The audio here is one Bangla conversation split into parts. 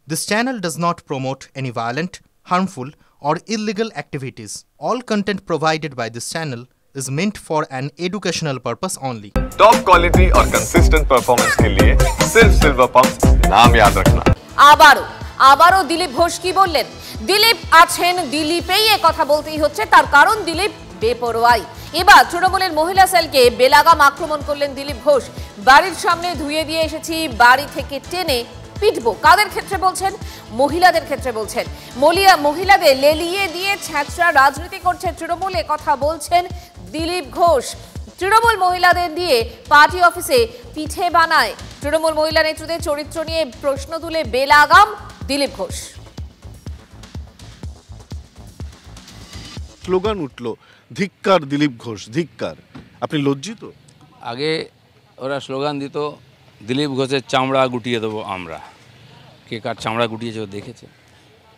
This channel does not promote any violent, harmful, or illegal activities. All content provided by this channel is meant for an educational purpose only. Top quality और कंसिस्टेंट परफॉर्मेंस के लिए सिर्फ सिल्वर पंप नाम याद रखना। আবারও দিলীপ ঘোষ কি বললেন? দিলীপ আছেন, দিলীপেই এ কথা বলতেই হচ্ছে, তার কারণ দিলীপ বেপরোয়াই। এবার তৃণমূলের মহিলা সেলকে বেলাগাম আক্রমণ করলেন দিলীপ ঘোষ। বাড়ির সামনে ধুয়ে দিয়ে এসেছি, বাড়ি থেকে টেনে পিটবো। কাদের ক্ষেত্রে বলছেন? মহিলাদের ক্ষেত্রে বলছেন। মহিলাদের লেলিয়ে দিয়ে ছ্যাঁচড়া রাজনীতি করছে তৃণমূল, এ কথা বলছেন দিলীপ ঘোষ। তৃণমূল মহিলাদের দিয়ে পার্টি অফিসে পিঠে বানায়। তৃণমূল মহিলা নেত্রীদের চরিত্র নিয়ে প্রশ্ন তুলে বেলাগাম দিলীপ ঘোষ। স্লোগান উঠল, ধিক্কার দিলীপ ঘোষ, ধিক্কার। আপনি লজ্জিত? আগে ওরা স্লোগান দিত, দিলীপ ঘোষের চামড়া গুটিয়ে দেবো আমরা। কে কার চামড়া গুটিয়েছে ও দেখেছে।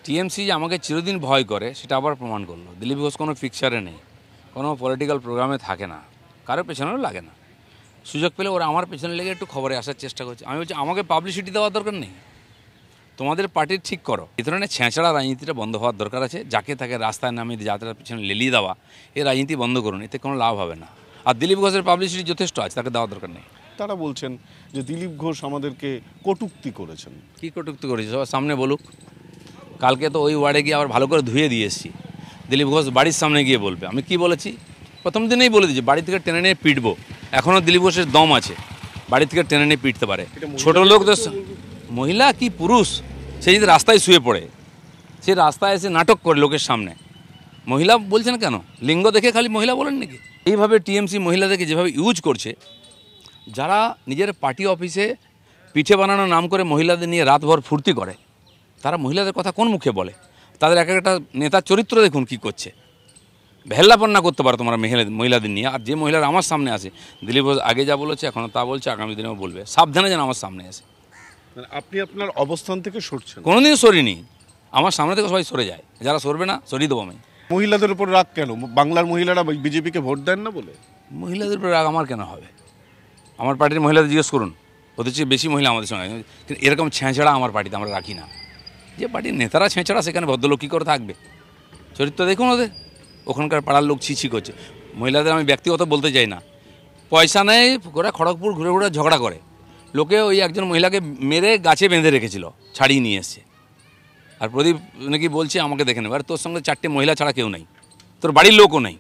টিএমসি যে আমাকে চিরদিন ভয় করে সেটা আবার প্রমাণ করলো। দিলীপ ঘোষ কোনো পিকচারে নেই, কোনো পলিটিক্যাল প্রোগ্রামে থাকে না, কারো পেছনেও লাগে না। সুযোগ পেলে ওরা আমার পেছনে লেগে একটু খবরে আসার চেষ্টা করছে। আমি বলছি, আমাকে পাবলিসিটি দেওয়ার দরকার নেই, তোমাদের পার্টির ঠিক করো। এই ধরনের ছেঁচড়া রাজনীতিটা বন্ধ হওয়ার দরকার আছে। যাকে তাকে রাস্তায় নামিয়ে যাত্রার পিছনে লেলিয়ে দেওয়া, এই রাজনীতি বন্ধ করুন, এতে কোনো লাভ হবে না। আর দিলীপ ঘোষের পাবলিসিটি যথেষ্ট আছে, তাকে দেওয়ার দরকার নেই। তারা বলছেন যে দিলীপ ঘোষ আমাদেরকে কটূক্তি করেছেন। কী কটূক্তি করেছে সবার সামনে বলুক। কালকে তো ওই ওয়ার্ডে গিয়ে আবার ভালো করে ধুয়ে দিয়ে এসেছি। দিলীপ ঘোষ বাড়ির সামনে গিয়ে বলবে। আমি কি বলেছি? প্রথম দিনেই বলে দিয়েছি, বাড়ি থেকে টেনে নিয়ে পিটবো। এখনও দিলীপ ঘোষের দম আছে, বাড়ি থেকে টেনে নিয়ে পিটতে পারে। ছোট লোক তো, মহিলা কি পুরুষ, সে যদি রাস্তায় শুয়ে পড়ে, সে রাস্তায় এসে নাটক করে লোকের সামনে। মহিলা বলছেন কেন? লিঙ্গ দেখে খালি মহিলা বলেন নাকি? এইভাবে টিএমসি মহিলাদেরকে যেভাবে ইউজ করছে, যারা নিজের পার্টি অফিসে পিঠে বানানোর নাম করে মহিলাদের নিয়ে রাতভর ফুর্তি করে, তারা মহিলাদের কথা কোন মুখে বলে? তাদের এক একটা নেতার চরিত্র দেখুন কি করছে। ভেল্লাপন্না করতে পারো তোমরা মহিলাদের নিয়ে। আর যে মহিলারা আমার সামনে আসে, দিলীপ ঘোষ আগে যা বলেছে এখনও তা বলছে, আগামী দিনেও বলবে। সাবধানে যেন আমার সামনে আসে। আপনি আপনার অবস্থান থেকে সরছেন? কোনোদিন সরিনি, আমার সামনে থেকে সবাই সরে যায়। যারা সরবে না, সরিয়ে দেবো আমি। মহিলাদের উপর রাগ কেন? বাংলার মহিলারা বিজেপিকে ভোট দেন না বলে? মহিলাদের উপর রাগ আমার কেন হবে? আমার পার্টির মহিলাদের জিজ্ঞেস করুন, ওদের চেয়ে বেশি মহিলা আমাদের সঙ্গে। কিন্তু এরকম ছেঁচড়া আমার পার্টিতে আমরা রাখি না। যে পার্টির নেতারা ছেঁচড়া, সেখানে ভদ্রলোক কী করে থাকবে? চরিত্র দেখুন ওদের। ওখানকার পাড়ার লোক ছিছি করছে। মহিলাদের আমি ব্যক্তিগত বলতে চাই না, পয়সা নেই ওরা খড়গপুর ঘুরে ঘুরে ঝগড়া করে। লোকে ওই একজন মহিলাকে মেরে গাছে বেঁধে রেখেছিল, ছাড়িয়ে নিয়ে এসছে। আর প্রদীপ নাকি বলছে আমাকে দেখে নেবে। আর তোর সঙ্গে 4টে মহিলা ছাড়া কেউ নেই, তোর বাড়ির লোকও নেই,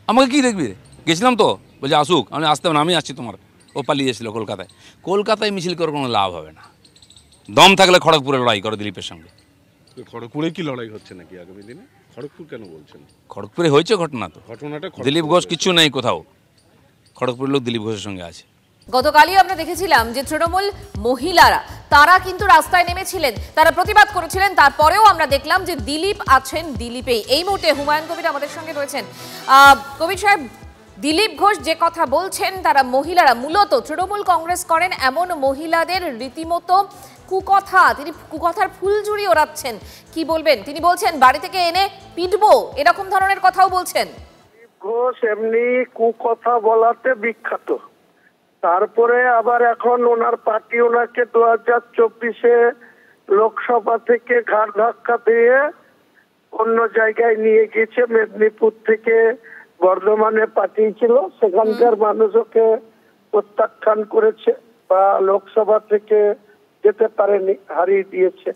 আমাকে কি দেখবি? গেছিলাম তো, বলছে আসুক। আমি আসতে হবে না, আমি আসছি তোমার। ও পালিয়ে এসেছিলো কলকাতায়। কলকাতায় মিছিল করে কোনো লাভ হবে না। দম থাকলে খড়গপুরে লড়াই করো দিলীপের সঙ্গে। খড়গপুরে কি লড়াই হচ্ছে নাকি আগামী দিনে? খড়গপুর কেন বলছেন? খড়গপুরে হয়েছে ঘটনা তো। ঘটনাটা দিলীপ ঘোষ কিচ্ছু নেই কোথাও, খড়গপুরের লোক দিলীপ ঘোষের সঙ্গে আছে। গতকালই আমরা দেখেছিলাম যে তৃণমূল মহিলারা তারা কিন্তু রাস্তায় নেমেছিলেন, তারা প্রতিবাদ করেছিলেন। তারপরেও আমরা দেখলাম যে দিলীপ আছেন, দিলীপেই। এই মুহূর্তে হুমায়ুন কবির আমাদের সঙ্গে রয়েছেন। কবির সাহেব, দিলীপ ঘোষ যে কথা বলছেন, তারা মহিলারা মূলত তৃণমূল কংগ্রেস করেন এমন মহিলাদের রীতিমতো কুকথা, তিনি কুকথার ফুলঝুরি ওড়াচ্ছেন। কি বলবেন? তিনি বলছেন বাড়ি থেকে এনে পিটবো, এরকম ধরনের কথাও বলছেন। ঘোষ এমনি কুকথা বলাতে বিখ্যাত। তারপরে আবার এখন ওনার পার্টি ওনাকে 2024-এ লোকসভা থেকে ঘাড় ধাক্কা দিয়ে অন্য জায়গায় নিয়ে গিয়েছে। মেদিনীপুর থেকে বর্ধমানে পাঠিয়েছিল, সেখানকার মানুষ ওকে প্রত্যাখ্যান করেছে বা লোকসভা থেকে যেতে পারেনি, হারিয়ে দিয়েছে।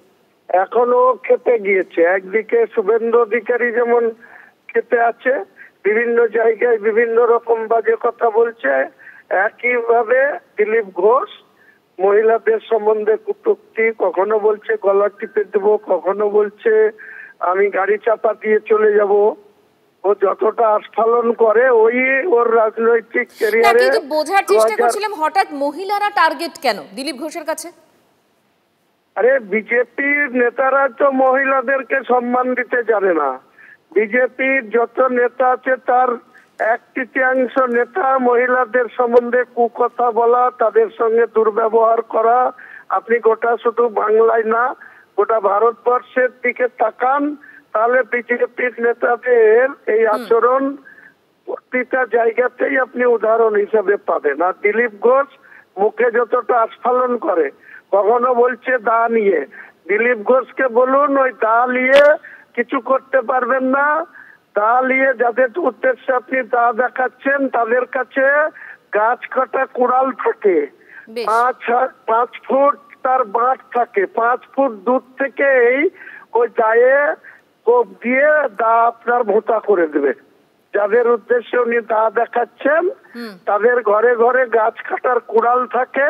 এখনো খেতে গিয়েছে। একদিকে শুভেন্দু অধিকারী যেমন খেতে আছে, বিভিন্ন জায়গায় বিভিন্ন রকম বাজে কথা বলছে, একইভাবে দিলীপ ঘোষ মহিলাদের সম্বন্ধে কটূক্তি, কখনো বলছে গলা টিপে দেবো, কখনো বলছে আমি গাড়ি চাপা দিয়ে চলে যাব। ও যতটা আস্ফালন করে ওই ওর রাজনৈতিক ক্যারিয়ারে। কিন্তু বোঝার চেষ্টা করছিলাম হঠাৎ মহিলারা টার্গেট কেন দিলীপ ঘোষের কাছে? আরে বিজেপির নেতারা তো মহিলাদেরকে সম্মান দিতে জানে না। বিজেপির যত নেতা আছে তার 1/3 নেতা মহিলাদের সম্বন্ধে কুকথা বলা, তাদের সঙ্গে দুর্ব্যবহার করা। আপনি গোটা শুধু বাংলায় না, গোটা ভারতবর্ষের দিকে তাকান, তাহলে বিজেপির নেতাদের এই আচরণ প্রতিটা জায়গাতেই আপনি উদাহরণ হিসাবে পাবেন। আর দিলীপ ঘোষ মুখে যতটা আস্ফালন করে, কখনো বলছে দা নিয়ে, দিলীপ ঘোষকে বলুন ওই দা নিয়ে কিছু করতে পারবেন না। দা নিয়ে যাদের উদ্দেশ্যে আপনি দা দেখাচ্ছেন তাদের কাছে গাছ কাটা কুড়াল থাকে, বেশ। 5 ফুট তার বাঁট থাকে, 5 ফুট দূর থেকেই ওই দায়ে কোপ দিয়ে দা আপনার ভোঁতা করে দেবে। যাদের উদ্দেশ্যে উনি দা দেখাচ্ছেন তাদের ঘরে ঘরে গাছ কাটার কুড়াল থাকে,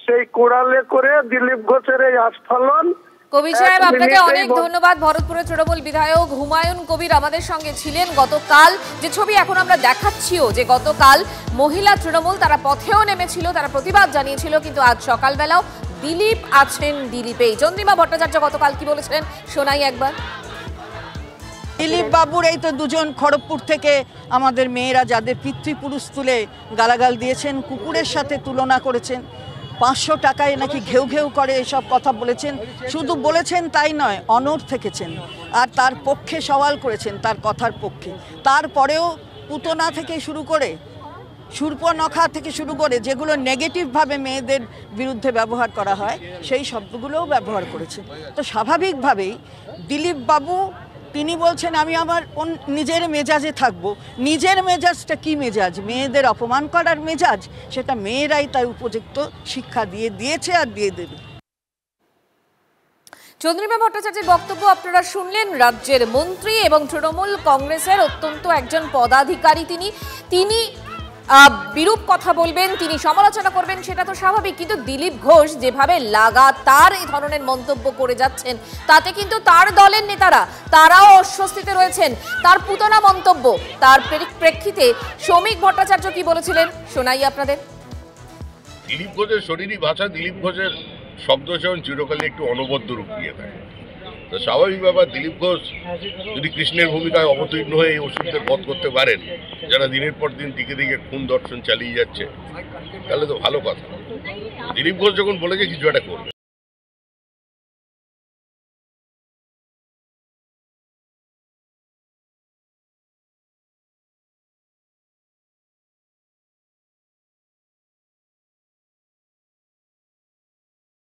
সেই কুড়ালে করে দিলীপ ঘোষের এই আস্ফালন। কবির সাহেব, আপনাকে অনেক ধন্যবাদ। ভরতপুরের তৃণমূল বিধায়ক হুমায়ুন কবির আমাদের সঙ্গে ছিলেন। গতকাল যে ছবি এখন আমরা দেখাচ্ছিও, যে গতকাল মহিলা তৃণমূল তারা পথেও নেমেছিল, তারা প্রতিবাদ জানিয়েছিল, কিন্তু আজ সকালবেলাও দিলীপ আছেন দিলীপেই। চন্দ্রিমা ভট্টাচার্য গতকাল কি বলেছিলেন শোনাই একবার। দিলীপ বাবুর এই তো দুজন খড়গপুর থেকে আমাদের মেয়েরা যাদের পিতৃপুরুষ তুলে গালাগাল দিয়েছেন, কুকুরের সাথে তুলনা করেছেন, 500 টাকায় নাকি ঘেউ ঘেউ করে এসব কথা বলেছেন। শুধু বলেছেন তাই নয়, অনড় থেকেছেন আর তার পক্ষে সওয়াল করেছেন, তার কথার পক্ষে। তারপরেও পুতনা থেকে শুরু করে শূর্পনখা থেকে শুরু করে যেগুলো নেগেটিভভাবে মেয়েদের বিরুদ্ধে ব্যবহার করা হয় সেই শব্দগুলোও ব্যবহার করেছেন। তো স্বাভাবিকভাবেই দিলীপ বাবু তিনি বলছেন আমি আমার নিজের মেজাজে থাকবো। নিজের মেজাজটা কি মেজাজ? মেয়েদের অপমান করার মেজাজ। সেটা মেয়েরাই তার উপযুক্ত শিক্ষা দিয়েছে আর দিয়ে দেবে। চন্দ্রিমা ভট্টাচার্যের বক্তব্য আপনারা শুনলেন। রাজ্যের মন্ত্রী এবং তৃণমূল কংগ্রেসের অত্যন্ত একজন পদাধিকারী তিনি বিরূপ কথা বলবেন, তিনি সমালোচনা করবেন, সেটা তো স্বাভাবিক। কিন্তু দিলীপ ঘোষ যেভাবে লাগাতার এই ধরনের মন্তব্য করে যাচ্ছেন, তাতে কিন্তু তার দলের নেতারা তারাও অস্বস্তিতে রয়েছেন। তার পুতনা মন্তব্য, তার প্রেক্ষিতে শ্রমিক ভট্টাচার্য কি বলেছিলেন শোনাই আপনাদের। দিলীপ ঘোষের শরীরী ভাষা, দিলীপ ঘোষের শব্দচয়ন চিরকালে একটু অনবদ্য রূপ নিয়ে থাকে। তো স্বাভাবিক ব্যাপার, দিলীপ ঘোষ যদি কৃষ্ণের ভূমিকায় অবতীর্ণ হয়ে এই অসুরদের বধ করতে পারেন, যারা দিনের পর দিন দিকে দিকে খুন দর্শন চালিয়ে যাচ্ছে, তাহলে তো ভালো কথা। দিলীপ ঘোষ যখন বলেছে কিছু একটা করবে।